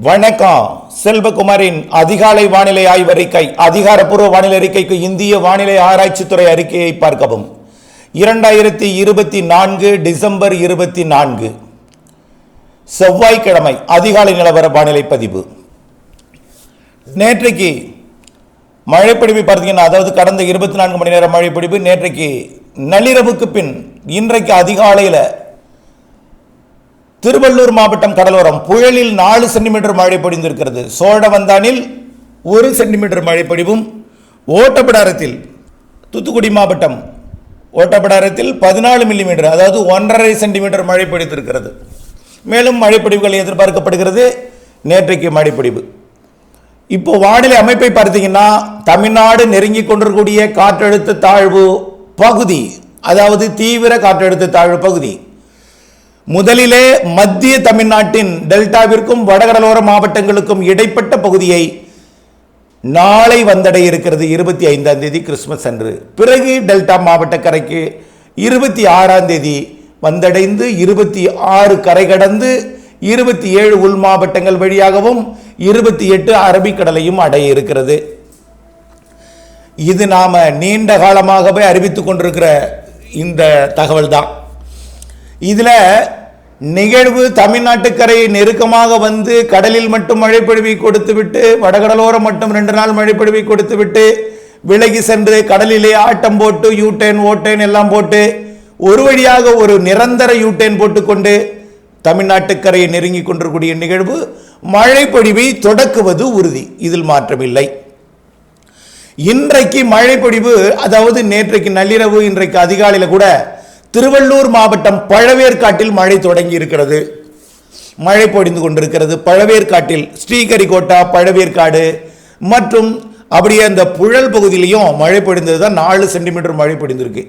வணக்கம். செல்வகுமாரின் அதிகாலை வானிலை ஆய்வறிக்கை. அதிகாரப்பூர்வ வானிலை அறிக்கைக்கு இந்திய வானிலை ஆராய்ச்சித்துறை அறிக்கையை பார்க்கவும். 2024 டிசம்பர் 24 செவ்வாய்க்கிழமை அதிகாலை நிலவர வானிலை பதிவு. நேற்றைக்கு மழைப்பிடிவு பார்த்தீங்கன்னா, அதாவது கடந்த 24 மணி நேரம் மழைப்பிடிவு நேற்றைக்கு நள்ளிரவுக்கு பின் இன்றைக்கு அதிகாலையில் திருவள்ளூர் மாவட்டம் கடலோரம் புயலில் 4 சென்டிமீட்டர் மழை பொழிந்திருக்கிறது. சோழவந்தானில் 1 சென்டிமீட்டர் மழை பொழிவும், ஓட்டப்பிடாரத்தில் தூத்துக்குடி மாவட்டம் ஓட்டப்பிடாரத்தில் 14 மில்லிமீட்டர், அதாவது 1.5 சென்டிமீட்டர் மழை பொழித்திருக்கிறது. மேலும் மழைப்பொழிவுகள் எதிர்பார்க்கப்படுகிறது. நேற்றைக்கு மழைப்பொழிவு. இப்போ வானிலை அமைப்பை பார்த்தீங்கன்னா, தமிழ்நாடு நெருங்கி கொண்டிருக்கூடிய காற்றழுத்த தாழ்வு பகுதி, அதாவது தீவிர காற்றழுத்த தாழ்வு பகுதி முதலிலே மத்திய தமிழ்நாட்டின் டெல்டாவிற்கும் வடகடலோர மாவட்டங்களுக்கும் இடைப்பட்ட பகுதியை நாளை வந்தடைய இருக்கிறது. 25ஆம் தேதி கிறிஸ்துமஸ் அன்று. பிறகு டெல்டா மாவட்ட கரைக்கு 26ஆம் தேதி வந்தடைந்து 26 கரை கடந்து 27 உள் மாவட்டங்கள் வழியாகவும் 28 அரபிக்கடலையும் அடைய இருக்கிறது. இது நாம நீண்ட காலமாகவே அறிவித்துக் கொண்டிருக்கிற இந்த தகவல் தான். இதில் நிகழ்வு தமிழ்நாட்டுக்கரையை நெருக்கமாக வந்து கடலில் மட்டும் மழைப்பொழிவை கொடுத்துவிட்டு, வடகடலோரம் மட்டும் 2 நாள் மழைப்பொழிவை கொடுத்துவிட்டு விலகி சென்று கடலிலே ஆட்டம் போட்டு யூடேன் ஓட்டேன் எல்லாம் போட்டு ஒரு வழியாக ஒரு நிரந்தர யூடேன் போட்டுக்கொண்டு தமிழ்நாட்டுக்கரையை நெருங்கி கொண்டிருக்கூடிய நிகழ்வு மழைப்பொழிவை தொடக்குவது உறுதி. இதில் மாற்றமில்லை. இன்றைக்கு மழைப்பொழிவு, அதாவது நேற்றைக்கு நள்ளிரவு இன்றைக்கு அதிகாலையில் கூட திருவள்ளூர் மாவட்டம் பழவேற்காட்டில் மழை தொடங்கி இருக்கிறது. மழை பொழிந்து கொண்டிருக்கிறது. பழவேற்காட்டில் ஸ்ரீகரிகோட்டா, பழவேற்காடு மற்றும் அப்படியே அந்த புழல் பகுதியிலையும் மழை பொழிந்தது தான். 4 சென்டிமீட்டர் மழை பொழிந்திருக்கு.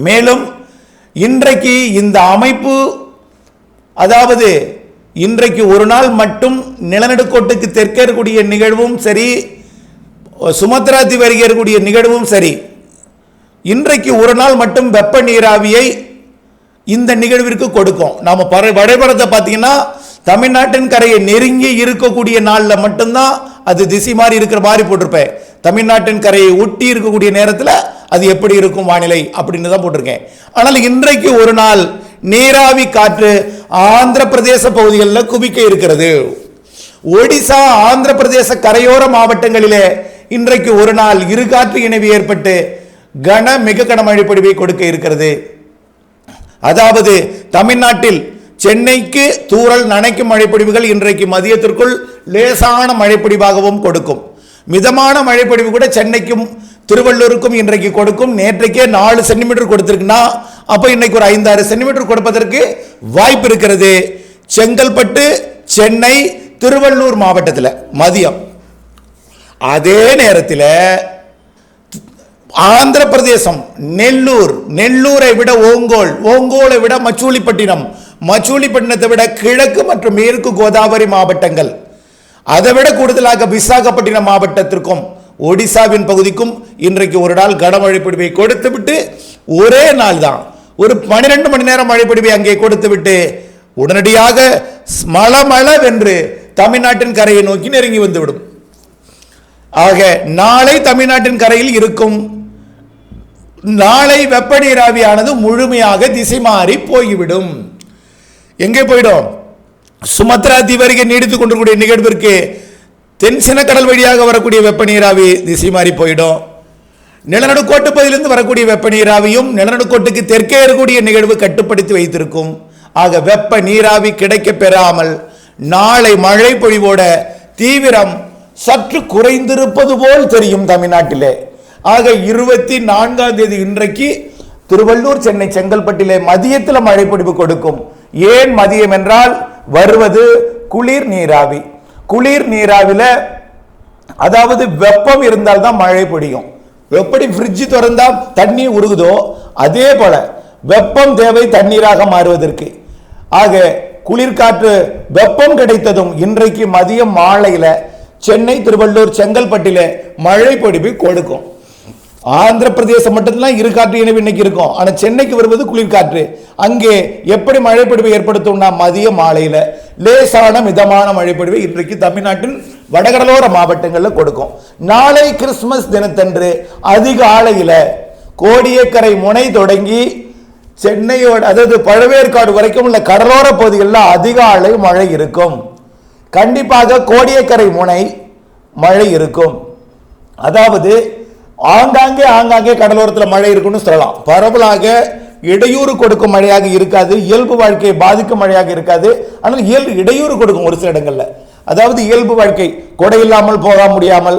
மேலும் இன்றைக்கு இந்த அமைப்பு, அதாவது இன்றைக்கு ஒரு நாள் மட்டும் நிலநடுக்கோட்டுக்கு தெற்கே இருக்கக்கூடிய நிகழ்வும் சரி, சுமத்ரா தீவு அருகே இருக்கக்கூடிய நிகழ்வும் சரி, இன்றைக்கு ஒரு நாள் மட்டும் வெப்ப நீராவியை இந்த நிகழ்விற்கு கொடுக்கும். நாம வரைபடத்தை பார்த்தீங்கன்னா, தமிழ்நாட்டின் கரையை நெருங்கி இருக்கக்கூடிய நாளில் மட்டும்தான் அது திசை மாறி இருக்கிற மாதிரி போட்டிருப்பேன். தமிழ்நாட்டின் கரையை ஒட்டி இருக்கக்கூடிய நேரத்தில் அது எப்படி இருக்கும் வானிலை அப்படின்னு தான் போட்டிருக்கேன். ஆனால் இன்றைக்கு ஒரு நாள் நீராவி காற்று ஆந்திர பிரதேச பகுதிகளில் குவிக்க இருக்கிறது. ஒடிசா, ஆந்திர பிரதேச கரையோர மாவட்டங்களிலே இன்றைக்கு ஒரு நாள் இரு காற்று இணைவு ஏற்பட்டு மிக கனமழை பொழிவை கொடுக்க இருக்கிறது. அதாவது தமிழ்நாட்டில் சென்னைக்கு தூறல் நனைக்கும் மழைப்பொழிவுகள் இன்றைக்கு மதியத்திற்குள் லேசான மழைப்பொழிவாகவும் கொடுக்கும். மிதமான மழைப்பொழிவு கூட சென்னைக்கும் திருவள்ளூருக்கும் இன்றைக்கு கொடுக்கும். நேற்றைக்கே 4 சென்டிமீட்டர் கொடுத்திருக்குன்னா, அப்போ இன்னைக்கு ஒரு 5-6 சென்டிமீட்டர் கொடுப்பதற்கு வாய்ப்பு இருக்கிறது. செங்கல்பட்டு, சென்னை, திருவள்ளூர் மாவட்டத்தில் மதியம். அதே நேரத்தில் ஆந்திர பிரதேசம் நெல்லூரை விட ஓங்கோலை விட மச்சூலிப்பட்டினத்தை விட கிழக்கு மற்றும் மேற்கு கோதாவரி மாவட்டங்கள், அதை விட கூடுதலாக விசாகப்பட்டினம் மாவட்டத்திற்கும் ஒடிசாவின் பகுதிக்கும் இன்றைக்கு ஒரு நாள் கனமழை பொழிவை கொடுத்துவிட்டு, ஒரே நாள் தான் ஒரு 12 மணி நேரம் மழை பொழிவை அங்கே கொடுத்துவிட்டு உடனடியாக மளமளவென்று தமிழ்நாட்டின் கரையை நோக்கி நெருங்கி வந்துவிடும். ஆக நாளை தமிழ்நாட்டின் கரையில் இருக்கும். நாளை வெப்ப நீராவியானது முழுமையாக திசை மாறி போய்விடும். எங்கே போயிடும்? சுமத்ரா தீவு அருகே நீடித்துக் கொண்டிருக்கூடிய நிகழ்விற்கு தென்சின கடல் வழியாக வரக்கூடிய வெப்ப நீராவி திசை மாறி போயிடும். நிலநடுக்கோட்டு பகுதியிலிருந்து வரக்கூடிய வெப்ப நீராவியும் நிலநடுக்கோட்டுக்கு தெற்கே இருக்கக்கூடிய நிகழ்வு கட்டுப்படுத்தி வைத்திருக்கும். ஆக வெப்ப நீராவி கிடைக்க பெறாமல் நாளை மழை பொழிவோட தீவிரம் சற்று குறைந்திருப்பது போல் தெரியும் தமிழ்நாட்டிலே. ஆக 24ஆம் தேதி இன்றைக்கு திருவள்ளூர், சென்னை, செங்கல்பட்டிலே மதியத்தில் மழைப்பொழிவு கொடுக்கும். ஏன் மதியம் என்றால், வருவது குளிர் நீராவி. குளிர் நீராவில அதாவது வெப்பம் இருந்தால் தான் மழை பொழியும். எப்படி ஃப்ரிட்ஜ் திறந்தா தண்ணி உருகுதோ அதே போல வெப்பம் தேவை தண்ணீராக மாறுவதற்கு. ஆக குளிர்காற்று வெப்பம் கிடைத்ததும் இன்றைக்கு மதியம் மாலையில் சென்னை, திருவள்ளூர், செங்கல்பட்டிலே மழை பொழிவு கொடுக்கும். ஆந்திர பிரதேசம் மட்டும்தான் இரு காற்று இணைவு இன்னைக்கு இருக்கும். ஆனால் சென்னைக்கு வருவது குளிர்காற்று. அங்கே எப்படி மழைப்பொழிவை ஏற்படுத்தும்னா மதிய மாலையில் லேசான மிதமான மழைப்பொழிவை இன்றைக்கு தமிழ்நாட்டின் வடகடலோர மாவட்டங்களில் கொடுக்கும். நாளை கிறிஸ்துமஸ் தினத்தன்று அதிகாலையில் கோடியக்கரை முனை தொடங்கி சென்னையோட அதாவது பழவேற்காடு வரைக்கும் உள்ள கடலோர பகுதிகளில் அதிகாலை மழை இருக்கும். கண்டிப்பாக கோடியக்கரை முனை மழை இருக்கும். அதாவது ஆங்காங்கே கடலோரத்தில் மழை இருக்குன்னு சொல்லலாம். பரவலாக இடையூறு கொடுக்கும் மழையாக இருக்காது, இயல்பு வாழ்க்கையை பாதிக்கும் மழையாக இருக்காது. ஆனால் இடையூறு கொடுக்கும் ஒரு சில இடங்களில். அதாவது இயல்பு வாழ்க்கை கொடை இல்லாமல் போக முடியாமல்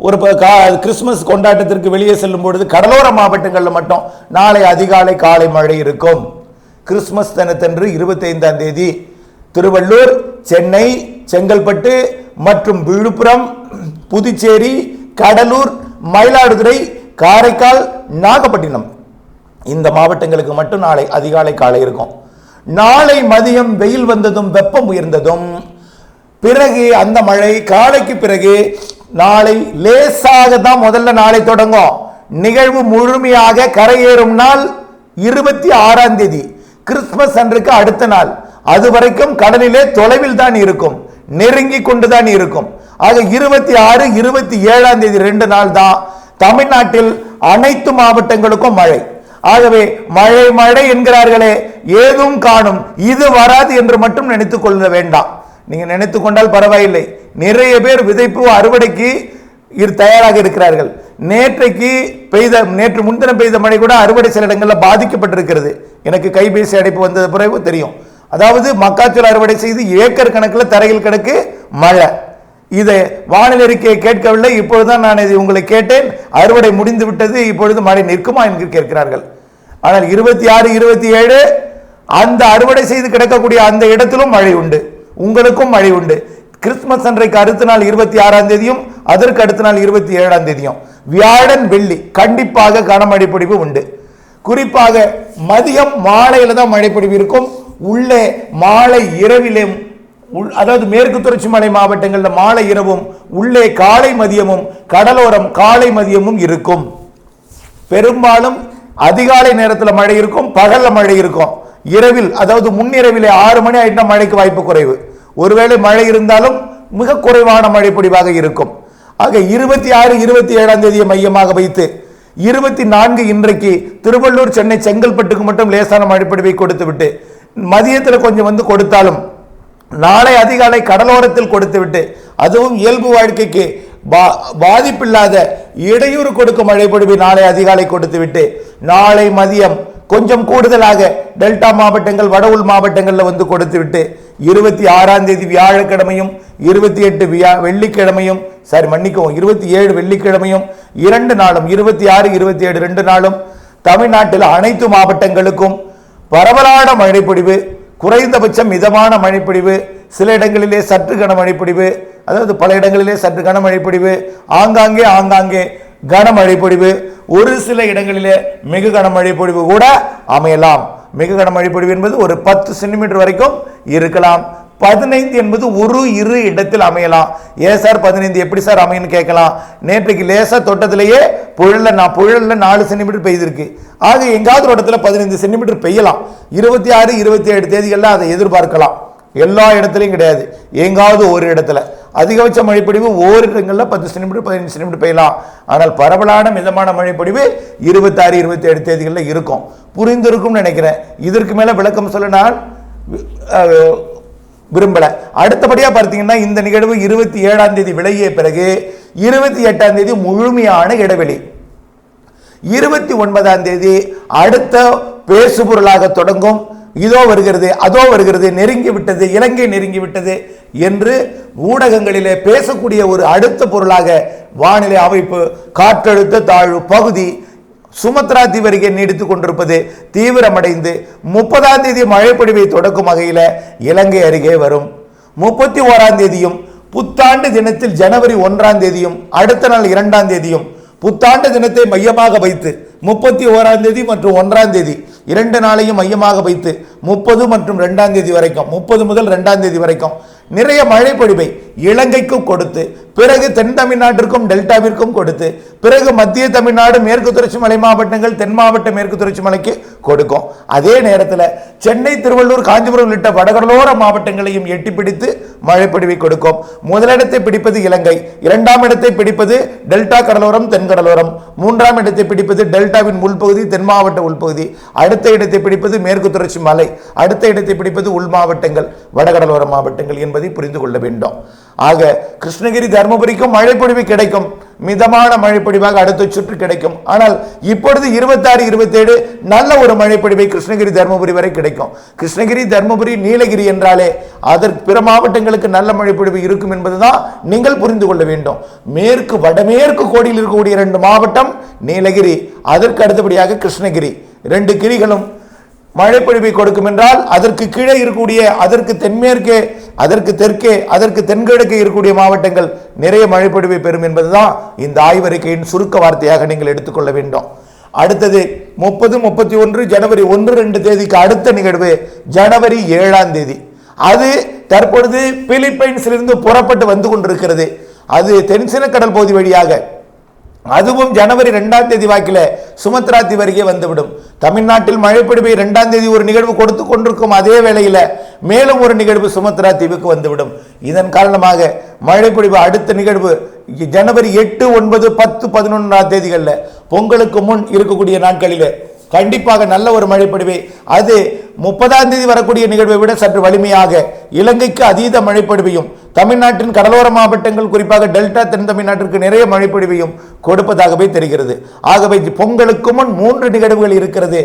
ஒரு கிறிஸ்துமஸ் கொண்டாட்டத்திற்கு வெளியே செல்லும் பொழுது கடலோர மாவட்டங்களில் மட்டும் நாளை அதிகாலை காலை மழை இருக்கும். கிறிஸ்துமஸ் தினத்தன்று 25ஆம் தேதி திருவள்ளூர், சென்னை, செங்கல்பட்டு மற்றும் விழுப்புரம், புதுச்சேரி, கடலூர், மயிலாடுதுறை, காரைக்கால், நாகப்பட்டினம் இந்த மாவட்டங்களுக்கு மட்டும் நாளை அதிகாலை காலை இருக்கும். நாளை மதியம் வெயில் வந்ததும் வெப்பம் உயர்ந்ததும் பிறகு அந்த மழை காலைக்கு பிறகு நாளை லேசாக தான் முதல்ல நாளை தொடங்கும். நிகழ்வு முழுமையாக கரையேறும் நாள் 26ஆம் தேதி கிறிஸ்துமஸ் அன்றைக்கு அடுத்த நாள். அது வரைக்கும் கடலிலே தொலைவில் தான் இருக்கும், நெருங்கி கொண்டுதான் இருக்கும். ஆக 26, 27ஆம் தேதி 2 நாள் தான் தமிழ்நாட்டில் அனைத்து மாவட்டங்களுக்கும் மழை. ஆகவே மழை மழை என்கிறார்களே, ஏதும் காணும், இது வராது என்று மட்டும் நினைத்துக் கொள்ள வேண்டாம். நீங்க நினைத்துக் கொண்டால் பரவாயில்லை. நிறைய பேர் விதைப்பு அறுவடைக்கு தயாராக இருக்கிறார்கள். நேற்று முன்தினம் பெய்த மழை கூட அறுவடை சில இடங்களில் பாதிக்கப்பட்டிருக்கிறது. எனக்கு கைபேசி அழைப்பு வந்தது பிறகு தெரியும். அதாவது மக்காச்சோள அறுவடை செய்து ஏக்கர் கணக்கில் தரையில் கிடக்கு மழை. இதை வானிலை அறிக்கையை கேட்கவில்லை, இப்பொழுதுதான் நான் இதை உங்களை கேட்டேன். அறுவடை முடிந்து விட்டது, இப்பொழுது மழை நிற்குமா என்று கேட்கிறார்கள். ஆனால் 26, 27 அந்த அறுவடை செய்து கிடக்கக்கூடிய அந்த இடத்திலும் மழை உண்டு, உங்களுக்கும் மழை உண்டு. கிறிஸ்துமஸ் அன்றைக்கு அடுத்த நாள் 26ஆம் தேதியும் அதற்கு அடுத்த நாள் 27ஆம் தேதியும் வியாழன் வெள்ளி கண்டிப்பாக கனமழை பொழிவு உண்டு. குறிப்பாக மதியம் மாலையில தான் மழை பொழிவு இருக்கும். உள்ளே மாலை இரவிலே, அதாவது மேற்கு தொடர்ச்சி மலை மாவட்டங்களில் மாலை இரவும், உள்ளே காலை மதியமும், கடலோரம் காலை மதியமும் இருக்கும். பெரும்பாலும் அதிகாலை நேரத்தில் மழை இருக்கும், பகல்ல மழை இருக்கும். இரவில் அதாவது முன்னிரவிலே 6 மணி ஆயிட்டா மழைக்கு வாய்ப்பு குறைவு. ஒருவேளை மழை இருந்தாலும் மிக குறைவான மழை பொழிவாக இருக்கும். ஆக 26, 27ஆம் தேதியை மையமாக வைத்து 24 இன்றைக்கு திருவள்ளூர், சென்னை, செங்கல்பட்டுக்கு மட்டும் லேசான மழை பொழிவை கொடுத்து விட்டு மதியத்தில் கொஞ்சம் வந்து கொடுத்தாலும் நாளை அதிகாலை கடலோரத்தில் கொடுத்து விட்டு, அதுவும் இயல்பு வாழ்க்கைக்கு பாதிப்பில்லாத இடையூறு கொடுக்கும் மழை பொழிவை நாளை அதிகாலை கொடுத்து விட்டு, நாளை மதியம் கொஞ்சம் கூடுதலாக டெல்டா மாவட்டங்கள், வட உள் மாவட்டங்களில் வந்து கொடுத்து விட்டு 26ஆம் தேதி வியாழக்கிழமையும் 28 வெள்ளிக்கிழமையும் 27 வெள்ளிக்கிழமையும் 2 நாளும் 26, 27 2 நாளும் தமிழ்நாட்டில் அனைத்து மாவட்டங்களுக்கும் பரவலான மழைப்பொழிவு, குறைந்தபட்சம் மிதமான மழைப்பொழிவு, சில இடங்களிலே சற்று கனமழை பொழிவு, அதாவது பல இடங்களிலே சற்று கனமழை பொழிவு, ஆங்காங்கே கனமழை பொழிவு, ஒரு சில இடங்களிலே மிக கனமழை பொழிவு கூட அமையலாம். மிக கனமழை பொழிவு என்பது ஒரு 10 சென்டிமீட்டர் வரைக்கும் இருக்கலாம். 15 என்பது ஒரு இரு இடத்தில் அமையலாம். ஏன் சார் 15 எப்படி சார் அமையன்னு கேட்கலாம். நேற்றைக்கு லேசா தொட்டத்திலேயே புழல்ல 4 சென்டிமீட்டர் பெய்திருக்கு. ஆக எங்காவது ஒரு இடத்துல 15 சென்டிமீட்டர் பெய்யலாம். 26, 27 தேதிகளில் அதை எதிர்பார்க்கலாம். எல்லா இடத்துலையும் கிடையாது, எங்காவது ஒரு இடத்துல அதிகபட்ச மழைப்பொழிவு ஓரிடங்களில் 10 சென்டிமீட்டர் 15 சென்டிமீட்டர் பெய்யலாம். ஆனால் பரவலான மிதமான மழைப்பொழிவு 26, 27 தேதிகளில் இருக்கும். புரிந்திருக்கும் நினைக்கிறேன். இதற்கு மேல விளக்கம் சொல்ல நான் விரும்பல. அடுத்தபடியா பார்த்தீங்கன்னா இந்த நிகழ்வு 27ஆம் தேதி விலகிய பிறகு 28ஆம் தேதி முழுமையான இடைவெளி, 29ஆம் தேதி அடுத்த பேசுபொருளாக தொடங்கும். இதோ வருகிறது, அதோ வருகிறது, நெருங்கி விட்டது, இலங்கை நெருங்கி விட்டது என்று ஊடகங்களிலே பேசக்கூடிய ஒரு அடுத்த பொருளாக வானிலை அமைப்பு காற்றழுத்த தாழ்வு பகுதி சுமத்ரா தீவு அருகே நீடித்துக் கொண்டிருப்பது தீவிரமடைந்து 30ஆம் தேதி மழைப்பொழிவை தொடக்கும் வகையில் இலங்கை அருகே வரும். 31ஆம் தேதியும் புத்தாண்டு தினத்தில் ஜனவரி 1ஆம் தேதியும் அடுத்த நாள் 2ஆம் தேதியும் புத்தாண்டு தினத்தை மையமாக வைத்து 31ஆம் தேதி மற்றும் 1ஆம் தேதி 2 நாளையும் மையமாக வைத்து 30 மற்றும் 2ஆம் தேதி வரைக்கும், 30 முதல் 2ஆம் தேதி வரைக்கும் நிறைய மழை பொழிவை இலங்கைக்கும் கொடுத்து, பிறகு தென் தமிழ்நாட்டிற்கும் டெல்டாவிற்கும் கொடுத்து, பிறகு மத்திய தமிழ்நாடு மேற்கு தொடர்ச்சி மலை மாவட்டங்கள், தென் மாவட்ட மேற்கு தொடர்ச்சி மலைக்கு கொடுக்கும். அதே நேரத்தில் சென்னை, திருவள்ளூர், காஞ்சிபுரம் உள்ளிட்ட வடகடலோர மாவட்டங்களையும் எட்டி பிடித்து மழை பொழிவை கொடுக்கும். முதலிடத்தை பிடிப்பது இலங்கை, 2ஆம் இடத்தை பிடிப்பது டெல்டா கடலோரம், தென்கடலோரம், 3ஆம் இடத்தை பிடிப்பது டெல்டாவின் உள்பகுதி, தென் மாவட்ட உள்பகுதி, அடுத்த இடத்தை பிடிப்பது மேற்கு தொடர்ச்சி மலை, அடுத்த இடத்தை பிடிப்பது உள் மாவட்டங்கள், வடகடலோர மாவட்டங்கள் என்பதை புரிந்து கொள்ள வேண்டும். ஆக கிருஷ்ணகிரி, தர்மபுரிக்கும் மழை பொழிவு கிடைக்கும், மிதமான மழை பொழிவாக அடுத்த சுற்று கிடைக்கும். ஆனால் இப்பொழுது 26, 27 நல்ல ஒரு மழை பொழிவை கிருஷ்ணகிரி, தர்மபுரி வரை கிடைக்கும். கிருஷ்ணகிரி, தர்மபுரி, நீலகிரி என்றாலே அதற்கு பிற மாவட்டங்களுக்கு நல்ல மழை பொழிவு இருக்கும் என்பதுதான் நீங்கள் புரிந்து கொள்ள வேண்டும். மேற்கு வடமேற்கு கோடியில் இருக்கக்கூடிய 2 மாவட்டம் நீலகிரி, அதற்கு அடுத்தபடியாக கிருஷ்ணகிரி, 2 கிரிகளும் மழை பொழிவை கொடுக்கும் என்றால், அதற்கு கீழே இருக்கக்கூடிய, அதற்கு தென்மேற்கே, அதற்கு தெற்கே, அதற்கு தென்கிழக்கே இருக்கக்கூடிய மாவட்டங்கள் நிறைய மழை பொழிவை பெறும் என்பதுதான் இந்த ஆய்வறிக்கையின் சுருக்க வார்த்தையாக நீங்கள் எடுத்துக்கொள்ள வேண்டும். அடுத்தது 30, 31 ஜனவரி 1, 2 தேதிக்கு அடுத்த நிகழ்வு ஜனவரி 7ஆம் தேதி. அது தற்பொழுது பிலிப்பைன்ஸிலிருந்து புறப்பட்டு வந்து கொண்டிருக்கிறது. அது தென்சின கடல் பகுதி வழியாக, அதுவும் ஜனவரி 2ஆம் தேதி வாக்கில சுமத்ரா தீவு அருகே வந்துவிடும். தமிழ்நாட்டில் மழை பொழிவை 2ஆம் தேதி ஒரு நிகழ்வு கொடுத்து கொண்டிருக்கும் அதே வேளையில் மேலும் ஒரு நிகழ்வு சுமத்ரா தீவுக்கு வந்துவிடும். இதன் காரணமாக மழை பொழிவு அடுத்த நிகழ்வு ஜனவரி 8, 9, 10, 11ஆம் தேதிகளில் பொங்கலுக்கு முன் இருக்கக்கூடிய நாட்களில் கண்டிப்பாக நல்ல ஒரு மழை பொழிவை, அது 30ஆம் தேதி வரக்கூடிய நிகழ்வை விட சற்று வலிமையாக இலங்கைக்கு அதீத மழை பொழிவையும், தமிழ்நாட்டின் கடலோர மாவட்டங்கள் குறிப்பாக டெல்டா, தென் தமிழ்நாட்டிற்கு நிறைய மழை பொழிவையும் கொடுப்பதாகவே தெரிகிறது. ஆகவே பொங்கலுக்கு முன் 3 நிகழ்வுகள் இருக்கிறது.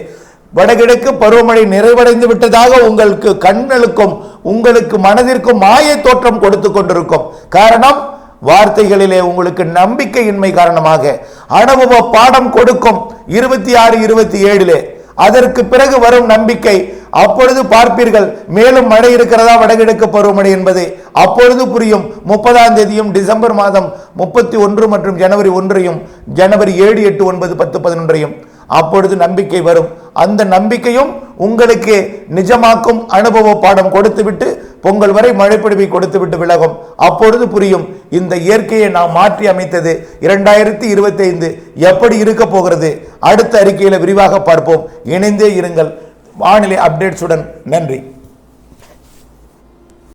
வடகிழக்கு பருவமழை நிறைவடைந்து விட்டதாக உங்களுக்கு கண்களுக்கும் உங்களுக்கு மனதிற்கும் மாய தோற்றம் கொடுத்து கொண்டிருக்கும். காரணம், வார்த்தைகளிலே உங்களுக்கு நம்பிக்கையின்மை காரணமாக அனுபவ பாடம் கொடுக்கும் 26, 27. அதற்கு பிறகு வரும் நம்பிக்கை, அப்பொழுது பார்ப்பீர்கள் மேலும் மழை இருக்கிறதா வடகிழக்கு பருவமழை என்பது அப்பொழுது புரியும். 30ஆம் தேதியும் டிசம்பர் மாதம் 31 மற்றும் ஜனவரி 1, ஜனவரி 7, 8, 9, 10, 11 அப்பொழுது நம்பிக்கை வரும். அந்த நம்பிக்கையும் உங்களுக்கு நிஜமாக்கும் அனுபவ பாடம் கொடுத்துவிட்டு பொங்கல் வரை மழைப்பொழிவை கொடுத்துவிட்டு விலகும். அப்பொழுது புரியும், இந்த இயற்கையை நாம் மாற்றி அமைத்தது 2025 எப்படி இருக்க போகிறது. அடுத்த அறிக்கையில் விரிவாக பார்ப்போம். இணைந்தே இருங்கள் வானிலை அப்டேட்ஸுடன். நன்றி.